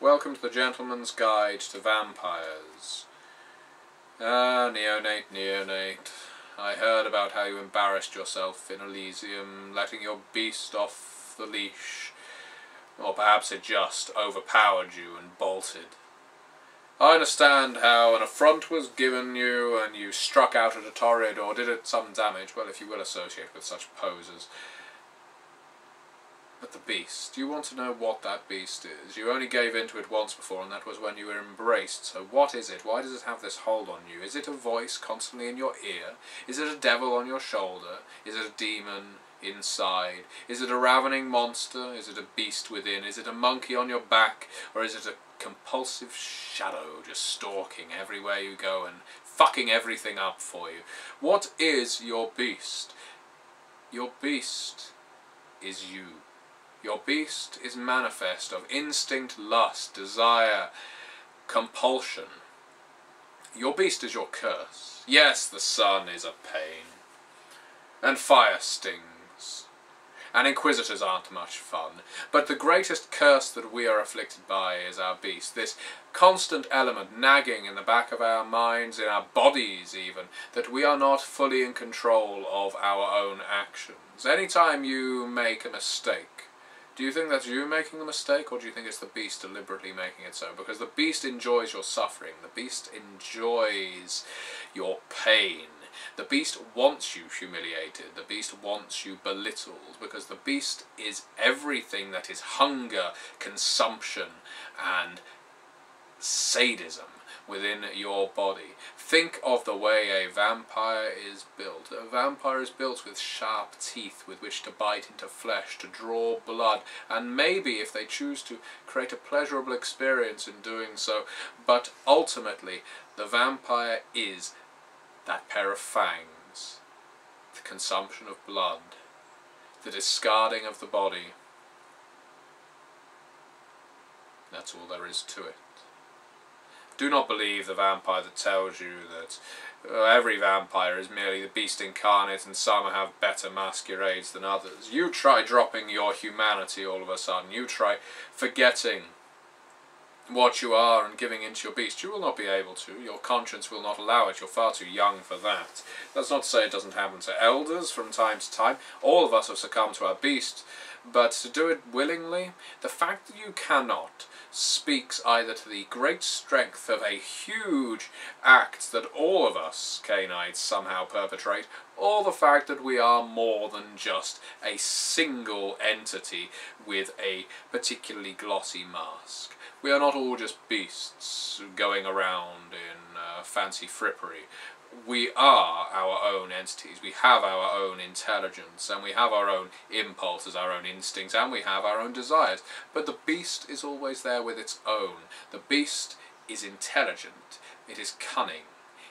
Welcome to the Gentleman's Guide to Vampires. Neonate. I heard about how you embarrassed yourself in Elysium, letting your beast off the leash. Or perhaps it just overpowered you and bolted. I understand how an affront was given you and you struck out at a torrid or did it some damage, well, if you will associate with such poses. But the beast, you want to know what that beast is. You only gave in to it once before, and that was when you were embraced. So what is it? Why does it have this hold on you? Is it a voice constantly in your ear? Is it a devil on your shoulder? Is it a demon inside? Is it a ravening monster? Is it a beast within? Is it a monkey on your back? Or is it a compulsive shadow just stalking everywhere you go and fucking everything up for you? What is your beast? Your beast is you. Your beast is manifest of instinct, lust, desire, compulsion. Your beast is your curse. Yes, the sun is a pain. And fire stings. And inquisitors aren't much fun. But the greatest curse that we are afflicted by is our beast. This constant element nagging in the back of our minds, in our bodies even, that we are not fully in control of our own actions. Anytime you make a mistake, do you think that's you making the mistake, or do you think it's the beast deliberately making it so? Because the beast enjoys your suffering. The beast enjoys your pain. The beast wants you humiliated. The beast wants you belittled. Because the beast is everything that is hunger, consumption, and sadism within your body. Think of the way a vampire is built. A vampire is built with sharp teeth with which to bite into flesh, to draw blood, and maybe, if they choose to, create a pleasurable experience in doing so. But ultimately, the vampire is that pair of fangs, the consumption of blood, the discarding of the body. That's all there is to it. Do not believe the vampire that tells you that every vampire is merely the beast incarnate and some have better masquerades than others. You try dropping your humanity all of a sudden. You try forgetting what you are and giving into your beast. You will not be able to. Your conscience will not allow it. You're far too young for that. That's not to say it doesn't happen to elders from time to time. All of us have succumbed to our beast, but to do it willingly, the fact that you cannot speaks either to the great strength of a huge act that all of us Cainites somehow perpetrate, or the fact that we are more than just a single entity with a particularly glossy mask. We are not all just beasts going around in fancy frippery. We are our own entities. We have our own intelligence, and we have our own impulses, our own instincts, and we have our own desires. But the beast is always there with its own. The beast is intelligent, it is cunning,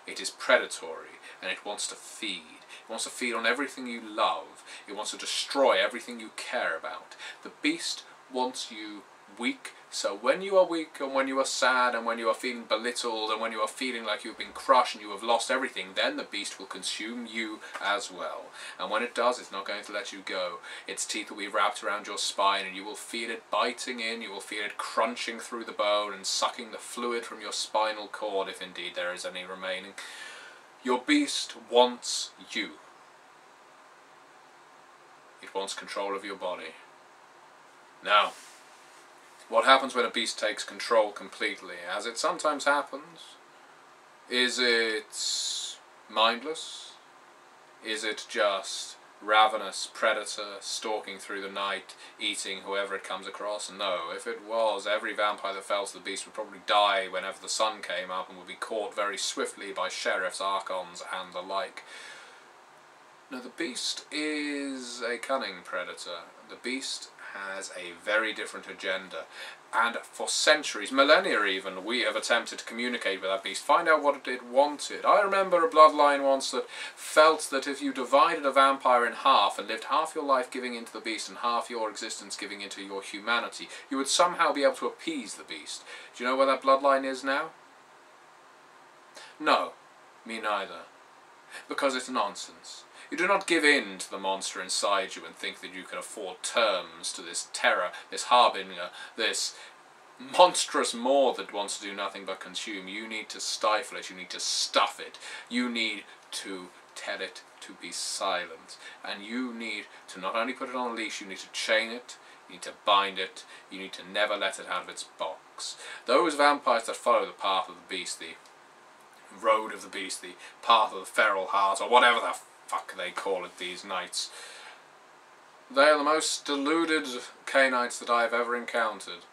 it is predatory, and it wants to feed. It wants to feed on everything you love. It wants to destroy everything you care about. The beast wants you weak, so when you are weak and when you are sad and when you are feeling belittled and when you are feeling like you've been crushed and you have lost everything, then the beast will consume you as well. And when it does, it's not going to let you go. Its teeth will be wrapped around your spine and you will feel it biting in, you will feel it crunching through the bone and sucking the fluid from your spinal cord, if indeed there is any remaining. Your beast wants you. It wants control of your body. Now, what happens when a beast takes control completely, as it sometimes happens? Is it mindless? Is it just ravenous predator stalking through the night, eating whoever it comes across? No, if it was, every vampire that fell to the beast would probably die whenever the sun came up and would be caught very swiftly by sheriffs, archons, and the like. No, the beast is a cunning predator. The beast has a very different agenda, and for centuries, millennia even, we have attempted to communicate with that beast, find out what it wanted. I remember a bloodline once that felt that if you divided a vampire in half and lived half your life giving into the beast and half your existence giving into your humanity, you would somehow be able to appease the beast. Do you know where that bloodline is now? No, me neither. Because it's nonsense. You do not give in to the monster inside you and think that you can afford terms to this terror, this harbinger, this monstrous maw that wants to do nothing but consume. You need to stifle it, you need to stuff it, you need to tell it to be silent, and you need to not only put it on a leash, you need to chain it, you need to bind it, you need to never let it out of its box. Those vampires that follow the path of the beast, the road of the beast, the path of the feral heart, or whatever the fuck they call it these nights, they are the most deluded Canaanites that I have ever encountered.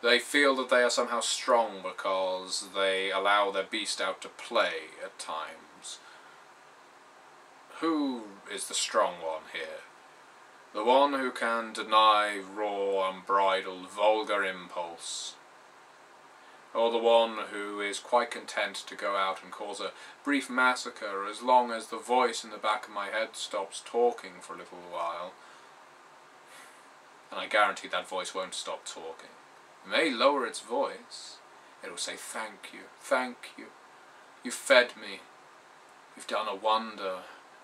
They feel that they are somehow strong because they allow their beast out to play at times. Who is the strong one here? The one who can deny raw, unbridled, vulgar impulse? Or the one who is quite content to go out and cause a brief massacre as long as the voice in the back of my head stops talking for a little while? And I guarantee that voice won't stop talking. It may lower its voice. It will say, thank you, you've fed me, you've done a wonder,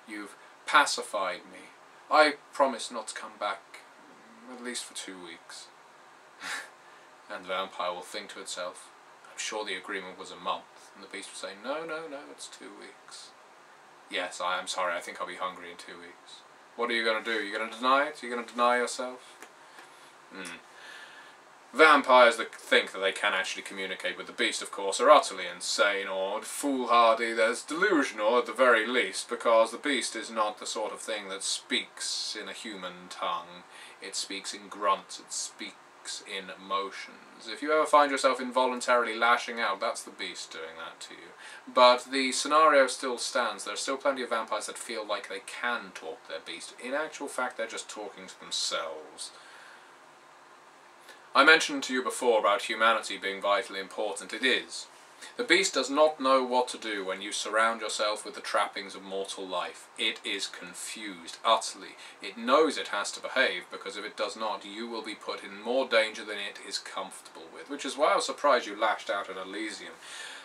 you've pacified me. I promise not to come back, at least for 2 weeks. And the vampire will think to itself, I'm sure the agreement was a month. And the beast will say, no, it's 2 weeks. Yes, I am sorry, I think I'll be hungry in 2 weeks. What are you going to do? Are you going to deny it? Are you going to deny yourself? Vampires that think that they can actually communicate with the beast, of course, are utterly insane or foolhardy. There's delusional at the very least, because the beast is not the sort of thing that speaks in a human tongue. It speaks in grunts, it speaks in motions. If you ever find yourself involuntarily lashing out, that's the beast doing that to you. But the scenario still stands. There are still plenty of vampires that feel like they can talk to their beast. In actual fact, they're just talking to themselves. I mentioned to you before about humanity being vitally important. It is. The beast does not know what to do when you surround yourself with the trappings of mortal life. It is confused, utterly. It knows it has to behave, because if it does not, you will be put in more danger than it is comfortable with, which is why I was surprised you lashed out at Elysium.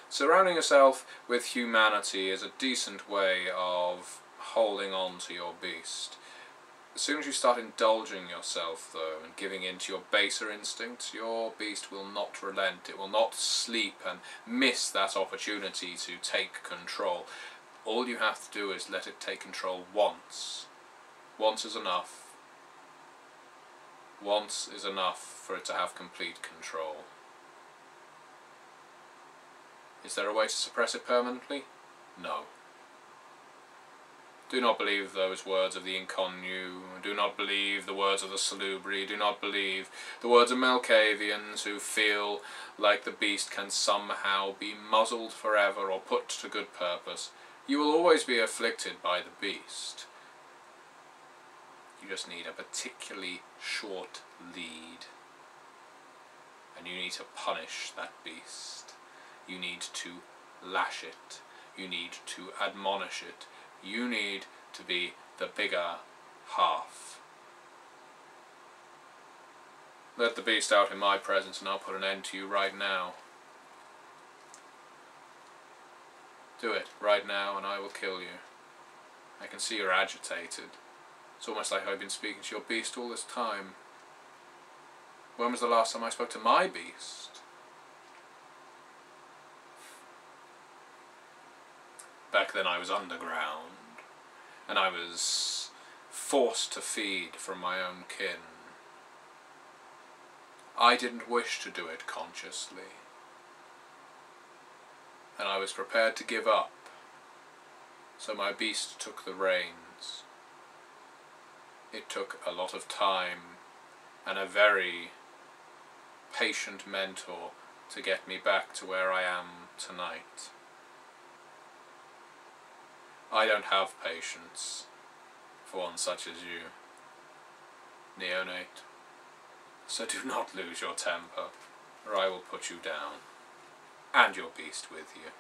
Surrounding yourself with humanity is a decent way of holding on to your beast. As soon as you start indulging yourself, though, and giving in to your baser instincts, your beast will not relent. It will not sleep and miss that opportunity to take control. All you have to do is let it take control once. Once is enough. Once is enough for it to have complete control. Is there a way to suppress it permanently? No. Do not believe those words of the Inconnu, do not believe the words of the Salubri, do not believe the words of Melcavians who feel like the beast can somehow be muzzled forever or put to good purpose. You will always be afflicted by the beast. You just need a particularly short lead. And you need to punish that beast. You need to lash it. You need to admonish it. You need to be the bigger half. Let the beast out in my presence and I'll put an end to you right now. Do it right now and I will kill you. I can see you're agitated. It's almost like I've been speaking to your beast all this time. When was the last time I spoke to my beast? Back then I was underground, and I was forced to feed from my own kin. I didn't wish to do it consciously, and I was prepared to give up, so my beast took the reins. It took a lot of time and a very patient mentor to get me back to where I am tonight. I don't have patience for one such as you, Neonate, so do not lose your temper, or I will put you down, and your beast with you.